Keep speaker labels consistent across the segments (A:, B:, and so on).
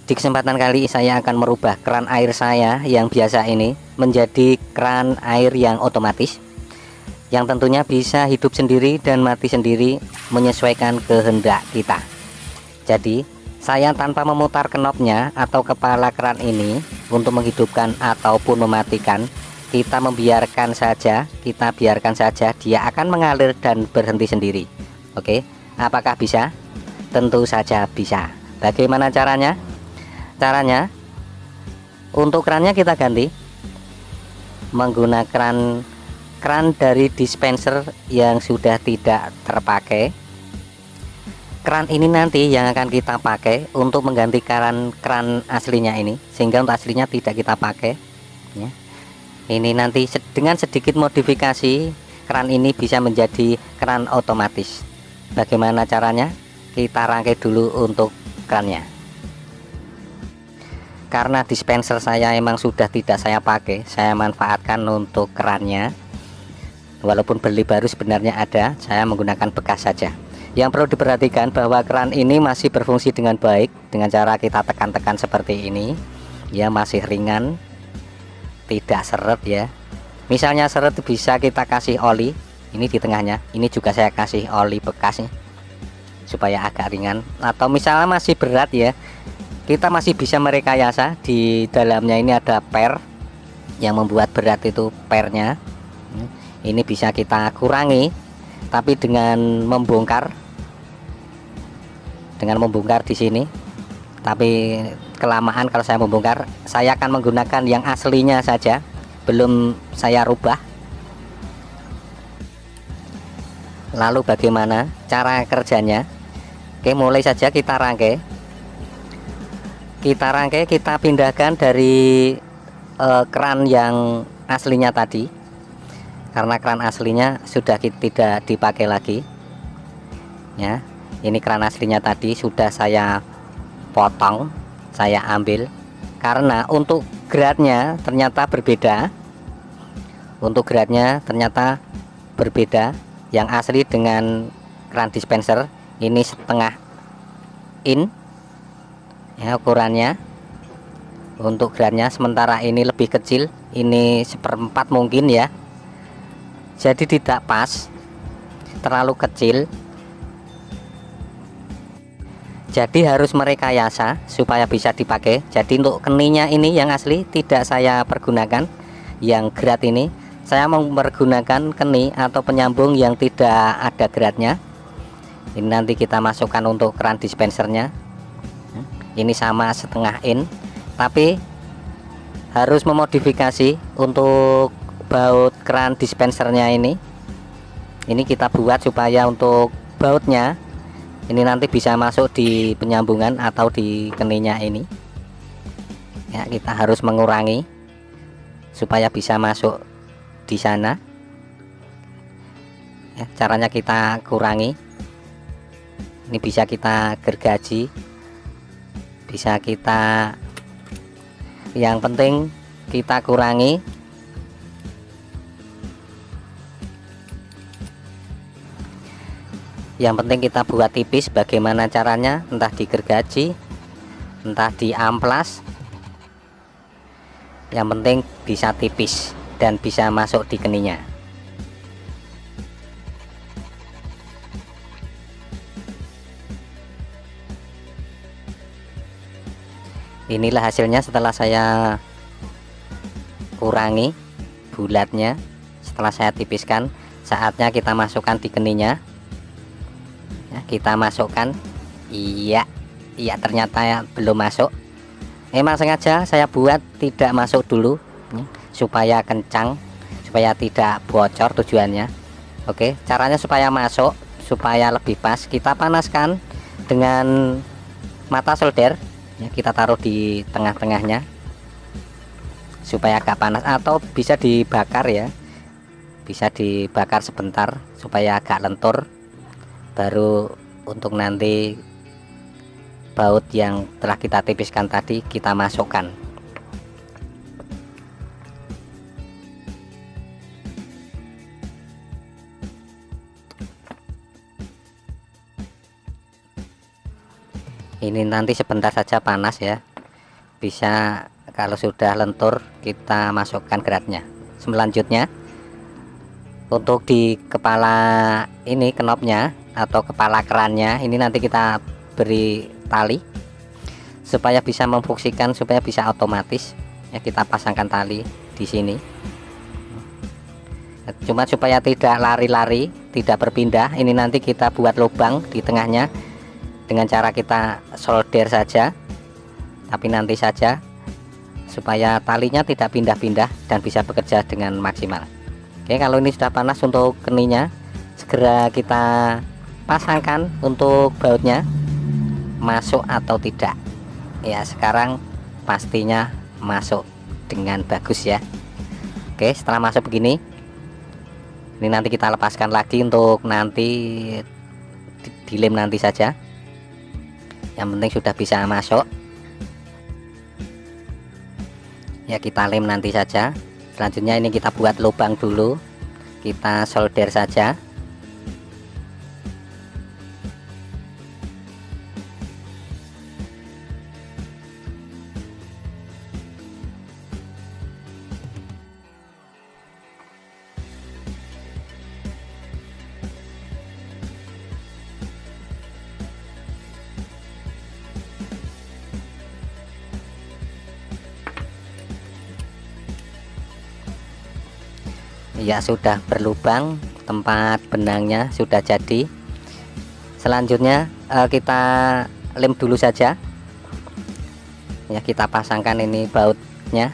A: Di kesempatan kali saya akan merubah keran air saya yang biasa ini menjadi keran air yang otomatis, yang tentunya bisa hidup sendiri dan mati sendiri menyesuaikan kehendak kita. Jadi saya tanpa memutar knopnya atau kepala keran ini untuk menghidupkan ataupun mematikan, kita biarkan saja dia akan mengalir dan berhenti sendiri. Oke, apakah bisa? Tentu saja bisa. Bagaimana caranya? Caranya, untuk kerannya kita ganti menggunakan keran dari dispenser yang sudah tidak terpakai. Keran ini nanti yang akan kita pakai untuk mengganti keran aslinya ini, sehingga untuk aslinya tidak kita pakai ya. Ini nanti dengan sedikit modifikasi, keran ini bisa menjadi keran otomatis. Bagaimana caranya? Kita rangkai dulu untuk kerannya. Karena dispenser saya emang sudah tidak saya pakai, saya manfaatkan untuk kerannya. Walaupun beli baru sebenarnya ada, saya menggunakan bekas saja. Yang perlu diperhatikan bahwa keran ini masih berfungsi dengan baik dengan cara kita tekan-tekan seperti ini. Ya, masih ringan, tidak seret ya. Misalnya seret bisa kita kasih oli, ini di tengahnya, ini juga saya kasih oli bekas nih, supaya agak ringan. Atau misalnya masih berat ya, kita masih bisa merekayasa. Di dalamnya ini ada per yang membuat berat, itu pernya. Ini bisa kita kurangi, tapi dengan membongkar di sini. Tapi kelamaan kalau saya membongkar, saya akan menggunakan yang aslinya saja, belum saya rubah. Lalu bagaimana cara kerjanya? Oke, mulai saja kita rangkai. Kita pindahkan dari keran yang aslinya tadi, karena keran aslinya sudah tidak dipakai lagi ya. Ini keran aslinya tadi sudah saya potong, saya ambil, karena untuk gradnya ternyata berbeda. Yang asli dengan keran dispenser ini setengah in ya ukurannya untuk gradnya, sementara ini lebih kecil, ini 1/4 mungkin ya. Jadi tidak pas, terlalu kecil. Jadi harus merekayasa supaya bisa dipakai. Jadi untuk keninya ini yang asli tidak saya pergunakan, yang grad ini saya mempergunakan keni atau penyambung yang tidak ada gradnya. Ini nanti kita masukkan untuk keran dispensernya. Ini sama setengah in, tapi harus memodifikasi untuk baut keran dispensernya ini. Ini kita buat supaya untuk bautnya ini nanti bisa masuk di penyambungan atau di keninya ini ya. Kita harus mengurangi supaya bisa masuk di sana ya. Caranya kita kurangi, ini bisa kita gergaji, bisa kita, yang penting kita kurangi. Yang penting kita buat tipis. Bagaimana caranya? Entah digergaji, entah diamplas, yang penting bisa tipis dan bisa masuk di keninya. Inilah hasilnya setelah saya kurangi bulatnya, setelah saya tipiskan. Saatnya kita masukkan di keninya ya, kita masukkan. Iya ternyata ya, belum masuk. Emang sengaja saya buat tidak masuk dulu ya, supaya kencang, supaya tidak bocor tujuannya. Oke, caranya supaya masuk, supaya lebih pas, kita panaskan dengan mata solder ya. Kita taruh di tengah-tengahnya supaya agak panas, atau bisa dibakar ya, bisa dibakar sebentar supaya agak lentur, baru untuk nanti baut yang telah kita tipiskan tadi kita masukkan. Ini nanti sebentar saja panas ya, Bisa kalau sudah lentur kita masukkan geratnya. Selanjutnya untuk di kepala ini knopnya atau kepala kerannya ini nanti kita beri tali supaya bisa memfungsikan, supaya bisa otomatis ya. Kita pasangkan tali di sini cuma supaya tidak lari-lari, tidak berpindah. Ini nanti kita buat lubang di tengahnya dengan cara kita solder saja, tapi nanti saja supaya talinya tidak pindah-pindah dan bisa bekerja dengan maksimal. Oke, kalau ini sudah panas untuk keninya, segera kita pasangkan untuk bautnya masuk atau tidak. Ya, sekarang pastinya masuk dengan bagus ya. Oke, setelah masuk begini, ini nanti kita lepaskan lagi untuk nanti dilem nanti saja. Yang penting sudah bisa masuk ya, kita lem nanti saja. Selanjutnya ini kita buat lubang dulu, kita solder saja. Ya, sudah berlubang, tempat benangnya sudah jadi. Selanjutnya kita lem dulu saja ya, kita pasangkan ini bautnya,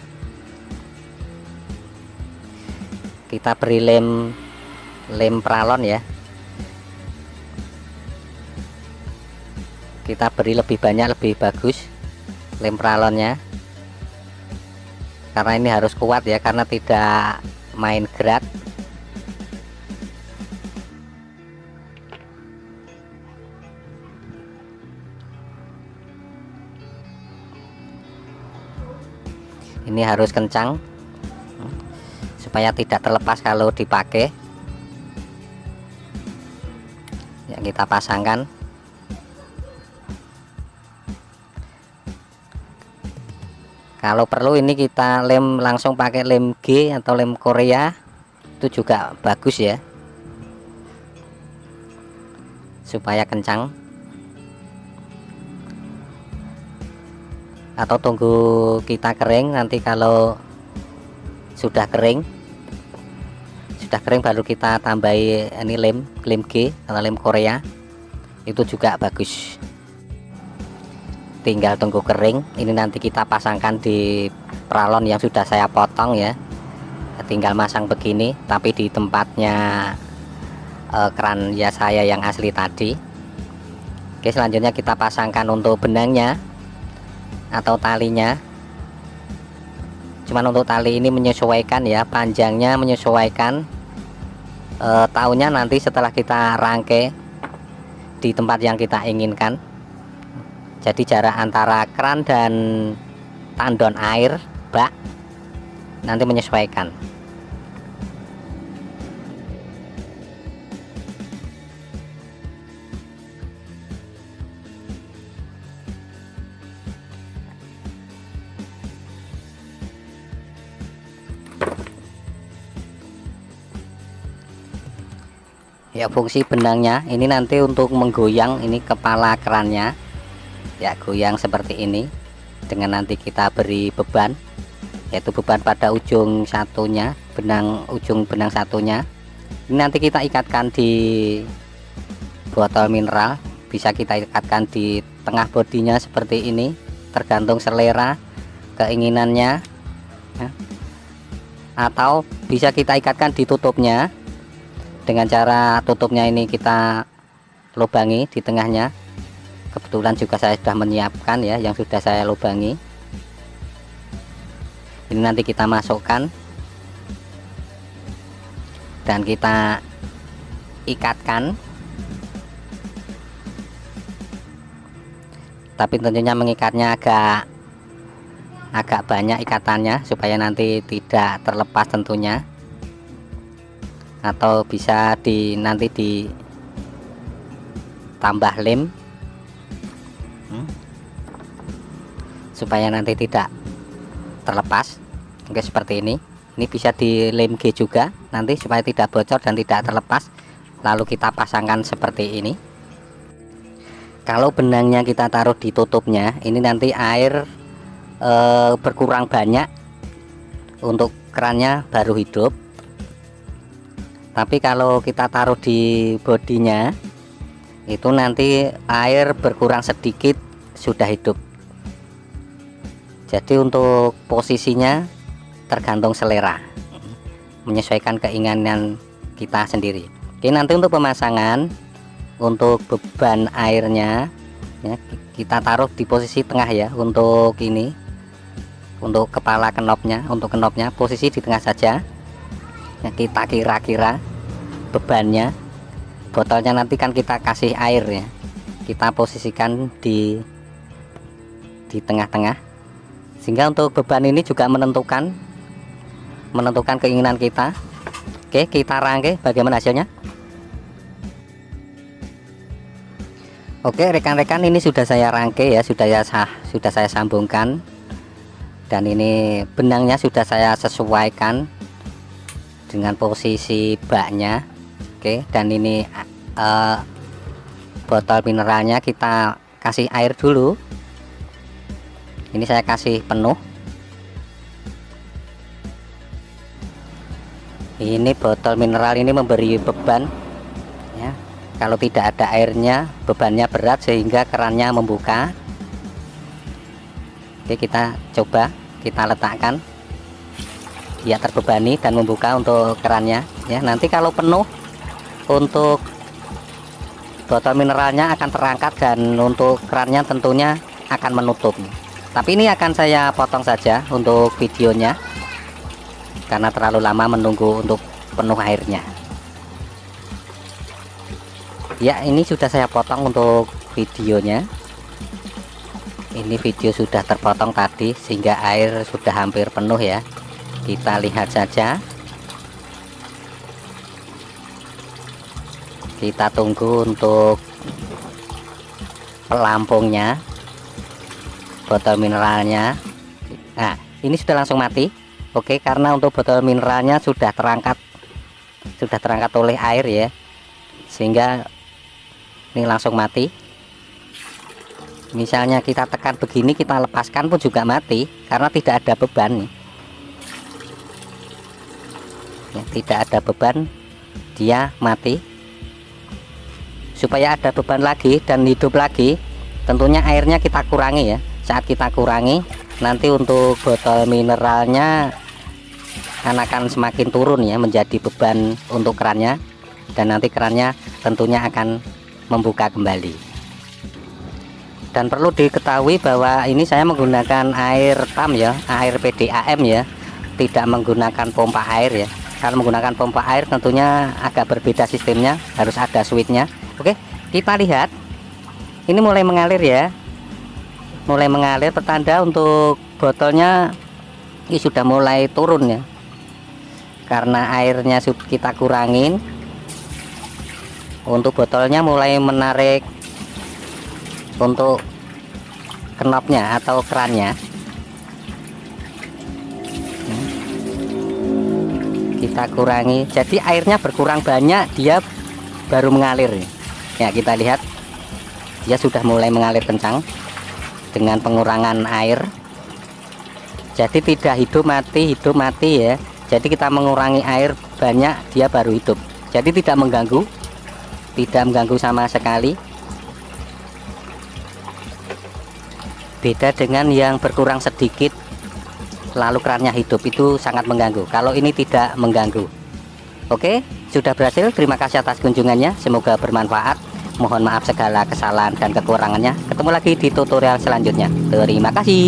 A: kita beri lem pralon ya. Kita beri lebih banyak lebih bagus lem pralonnya, karena ini harus kuat ya, karena tidak main gerak. Ini harus kencang supaya tidak terlepas kalau dipakai ya. Kita pasangkan. Kalau perlu ini kita lem langsung pakai lem G atau lem Korea, itu juga bagus ya, supaya kencang. Atau tunggu kita kering, nanti kalau sudah kering baru kita tambahi ini lem G atau lem Korea, itu juga bagus. Tinggal tunggu kering. Ini nanti kita pasangkan di pralon yang sudah saya potong ya. Tinggal masang begini, tapi di tempatnya keran ya saya yang asli tadi. Oke, selanjutnya kita pasangkan untuk benangnya atau talinya. Cuman untuk tali ini menyesuaikan ya, panjangnya menyesuaikan tahunnya nanti setelah kita rangkai di tempat yang kita inginkan. Jadi jarak antara keran dan tandon air bak nanti menyesuaikan. Ya, fungsi benangnya ini nanti untuk menggoyang ini kepala kerannya ya, goyang seperti ini, dengan nanti kita beri beban, yaitu beban pada ujung satunya, ujung benang satunya. Ini nanti kita ikatkan di botol mineral, bisa kita ikatkan di tengah bodinya seperti ini, tergantung selera keinginannya ya. Atau bisa kita ikatkan di tutupnya, dengan cara tutupnya ini kita lubangi di tengahnya. Kebetulan juga saya sudah menyiapkan ya, yang sudah saya lubangi. Ini nanti kita masukkan dan kita ikatkan, tapi tentunya mengikatnya agak banyak ikatannya supaya nanti tidak terlepas tentunya. Atau bisa nanti ditambah lem supaya nanti tidak terlepas. Oke, seperti ini bisa dilem G juga nanti supaya tidak bocor dan tidak terlepas. Lalu kita pasangkan seperti ini. Kalau benangnya kita taruh di tutupnya, ini nanti air berkurang banyak untuk kerannya baru hidup. Tapi kalau kita taruh di bodinya, itu nanti air berkurang sedikit sudah hidup. Jadi untuk posisinya tergantung selera, menyesuaikan keinginan kita sendiri. Oke, nanti untuk pemasangan, untuk beban airnya ya, kita taruh di posisi tengah ya. Untuk ini, untuk kepala knopnya, posisi di tengah saja ya. Kita kira-kira bebannya, botolnya nanti kan kita kasih air ya, kita posisikan di tengah-tengah, sehingga untuk beban ini juga menentukan keinginan kita. Oke, kita rangkai bagaimana hasilnya. Oke rekan-rekan, ini sudah saya rangkai ya, sudah saya sambungkan, dan ini benangnya sudah saya sesuaikan dengan posisi baknya. Oke, dan ini botol mineralnya kita kasih air dulu. Ini saya kasih penuh. Ini botol mineral ini memberi beban ya. Kalau tidak ada airnya, bebannya berat sehingga kerannya membuka. Oke, kita coba, kita letakkan, dia terbebani dan membuka untuk kerannya ya. Nanti kalau penuh, untuk botol mineralnya akan terangkat dan untuk kerannya tentunya akan menutup. Tapi ini akan saya potong saja untuk videonya karena terlalu lama menunggu untuk penuh airnya ya. Ini sudah saya potong untuk videonya. Ini video sudah terpotong tadi sehingga air sudah hampir penuh ya. Kita lihat saja, kita tunggu untuk pelampungnya, botol mineralnya. Nah, ini sudah langsung mati. Oke, karena untuk botol mineralnya sudah terangkat oleh air ya, sehingga ini langsung mati. Misalnya kita tekan begini, kita lepaskan pun juga mati karena tidak ada beban nih. Ya, tidak ada beban, dia mati. Supaya ada beban lagi dan hidup lagi, tentunya airnya kita kurangi ya. Saat kita kurangi, nanti untuk botol mineralnya akan semakin turun ya, menjadi beban untuk kerannya, dan nanti kerannya tentunya akan membuka kembali. Dan perlu diketahui bahwa ini saya menggunakan air PAM ya, air PDAM ya, tidak menggunakan pompa air ya. Kalau menggunakan pompa air tentunya agak berbeda sistemnya, harus ada switchnya. Oke, kita lihat, ini mulai mengalir ya, mulai mengalir, pertanda untuk botolnya ini sudah mulai turun ya, karena airnya kita kurangin. Untuk botolnya mulai menarik untuk knopnya atau kerannya. Kita kurangi, jadi airnya berkurang banyak, dia baru mengalir ya. Kita lihat, dia sudah mulai mengalir kencang dengan pengurangan air. Jadi tidak hidup mati ya. Jadi kita mengurangi air banyak, dia baru hidup. Jadi tidak mengganggu sama sekali. Beda dengan yang berkurang sedikit lalu kerannya hidup, itu sangat mengganggu. Kalau ini tidak mengganggu. Oke, sudah berhasil. Terima kasih atas kunjungannya, semoga bermanfaat. Mohon maaf segala kesalahan dan kekurangannya. Ketemu lagi di tutorial selanjutnya. Terima kasih.